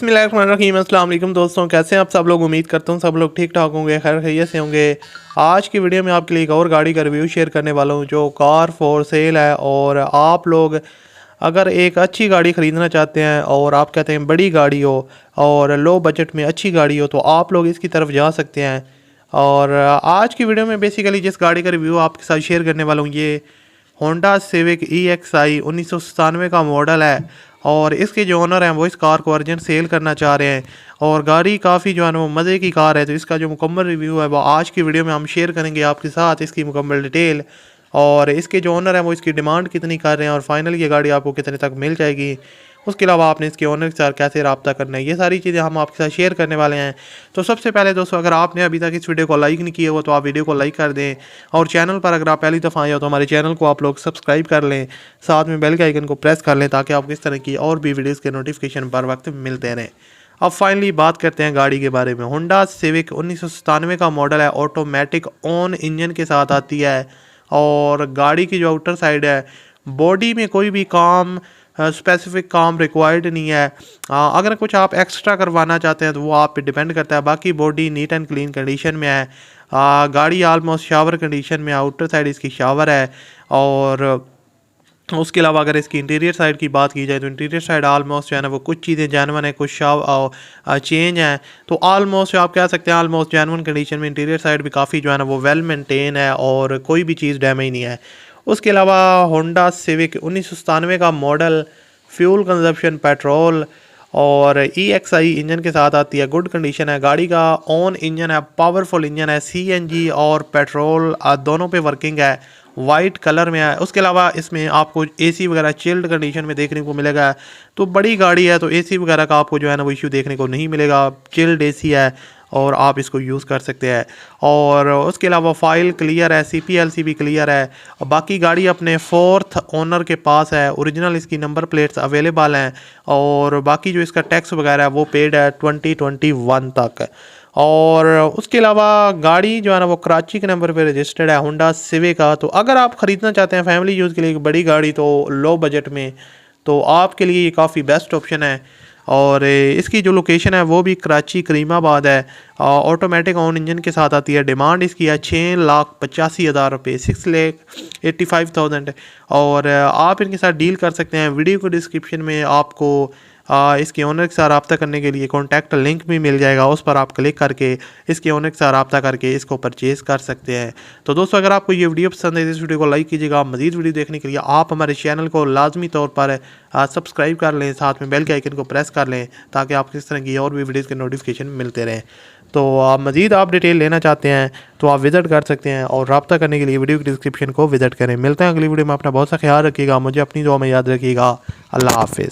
बिस्मिल्लाहिर्रहमानिर्रहीम। अस्सलाम वालेकुम दोस्तों, कैसे हैं आप सब लोग। उम्मीद करता हूँ सब लोग ठीक ठाक होंगे, खैर खैरियत से होंगे। आज की वीडियो में आपके लिए एक और गाड़ी का रिव्यू शेयर करने वाला हूँ जो कार फॉर सेल है। और आप लोग अगर एक अच्छी गाड़ी ख़रीदना चाहते हैं और आप कहते हैं बड़ी गाड़ी हो और लो बजट में अच्छी गाड़ी हो तो आप लोग इसकी तरफ जा सकते हैं। और आज की वीडियो में बेसिकली जिस गाड़ी का रिव्यू आपके साथ शेयर करने वाला हूँ ये होंडा सिविक EXI 1997 का मॉडल है। और इसके जो ओनर हैं वो इस कार को अर्जेंट सेल करना चाह रहे हैं और गाड़ी काफ़ी जो है ना वो मज़े की कार है। तो इसका जो मुकम्मल रिव्यू है वो आज की वीडियो में हम शेयर करेंगे आपके साथ, इसकी मुकम्मल डिटेल और इसके जो ओनर हैं वो इसकी डिमांड कितनी कर रहे हैं और फाइनल ये गाड़ी आपको कितने तक मिल जाएगी। उसके अलावा आपने इसके ओनर के साथ कैसे रब्ता करना है, ये सारी चीज़ें हम आपके साथ शेयर करने वाले हैं। तो सबसे पहले दोस्तों, अगर आपने अभी तक इस वीडियो को लाइक नहीं किया हो तो आप वीडियो को लाइक कर दें और चैनल पर अगर आप पहली दफ़ा आए हो तो हमारे चैनल को आप लोग सब्सक्राइब कर लें, साथ में बेल के आइकन को प्रेस कर लें ताकि आपको इस तरह की और भी वीडियोज़ के नोटिफिकेशन बर वक्त मिलते रहें। अब फाइनली बात करते हैं गाड़ी के बारे में। होंडा सिविक 1997 का मॉडल है, ऑटोमेटिक ऑन इंजन के साथ आती है और गाड़ी की जो आउटर साइड है बॉडी में कोई भी काम स्पेसिफिक काम रिक्वायर्ड नहीं है। अगर कुछ आप एक्स्ट्रा करवाना चाहते हैं तो वो आप पे डिपेंड करता है। बाकी body neat and clean condition में है। गाड़ी आलमोस्ट शावर कंडीशन में, आउटर साइड इसकी शावर है। और उसके अलावा अगर इसकी इंटीरियर साइड की बात की जाए तो इंटीरियर साइड आलमोस्ट जो है ना वो कुछ चीज़ें जेन्युइन है, कुछ चेंज हैं। तो आलमोस्ट आप कह सकते हैं आलमोस्ट जेन्युइन कंडीशन में इंटीरियर साइड भी काफ़ी जो है ना वो वेल मेंटेन है और कोई भी चीज़ डैमेज नहीं है। उसके अलावा होंडा सिविक 1997 का मॉडल, फ्यूल कंजप्शन पेट्रोल और EXI इंजन के साथ आती है, गुड कंडीशन है। गाड़ी का ऑन इंजन है, पावरफुल इंजन है, CNG और पेट्रोल दोनों पे वर्किंग है, वाइट कलर में है। उसके अलावा इसमें आपको AC वगैरह चिल्ड कंडीशन में देखने को मिलेगा। तो बड़ी गाड़ी है तो AC वगैरह का आपको जो है ना वो इशू देखने को नहीं मिलेगा, चिल्ड AC है और आप इसको यूज़ कर सकते हैं। और उसके अलावा फाइल क्लियर है, CPLC भी क्लियर है। बाकी गाड़ी अपने 4th ओनर के पास है, ओरिजिनल इसकी नंबर प्लेट्स अवेलेबल हैं और बाकी जो इसका टैक्स वगैरह है वो पेड है 2021 तक। और उसके अलावा गाड़ी जो है ना वो कराची के नंबर पे रजिस्टर्ड है, होंडा सिविक का। तो अगर आप ख़रीदना चाहते हैं फैमिली यूज़ के लिए एक बड़ी गाड़ी तो लो बजट में, तो आपके लिए ये काफ़ी बेस्ट ऑप्शन है। और इसकी जो लोकेशन है वो भी कराची करीमाबाद है। ऑटोमेटिक ऑन इंजन के साथ आती है। डिमांड इसकी है 6,85,000 रुपये, 6,85,000। और आप इनके साथ डील कर सकते हैं। वीडियो को डिस्क्रिप्शन में आपको इसके ओनर के साथ रब्ता करने के लिए कॉन्टैक्ट लिंक भी मिल जाएगा, उस पर आप क्लिक करके इसके ओनर के साथ रब्ता करके इसको परचेज़ कर सकते हैं। तो दोस्तों, अगर आपको ये वीडियो पसंद है इस वीडियो को लाइक कीजिएगा। मज़ीद वीडियो देखने के लिए आप हमारे चैनल को लाजमी तौर पर सब्सक्राइब कर लें, साथ में बेल के आइकन को प्रेस कर लें ताकि आपको इस तरह की और भी वीडियोज़ के नोटिफिकेशन मिलते रहें। तो मज़ीद आप डिटेल लेना चाहते हैं तो आप विज़िट कर सकते हैं और रब्ता करने के लिए वीडियो की डिस्क्रिप्शन को विज़िट करें। मिलते हैं अगली वीडियो में। अपना बहुत सा ख्याल रखिएगा, मुझे अपनी दुआ में याद रखिएगा। अल्लाह हाफिज़।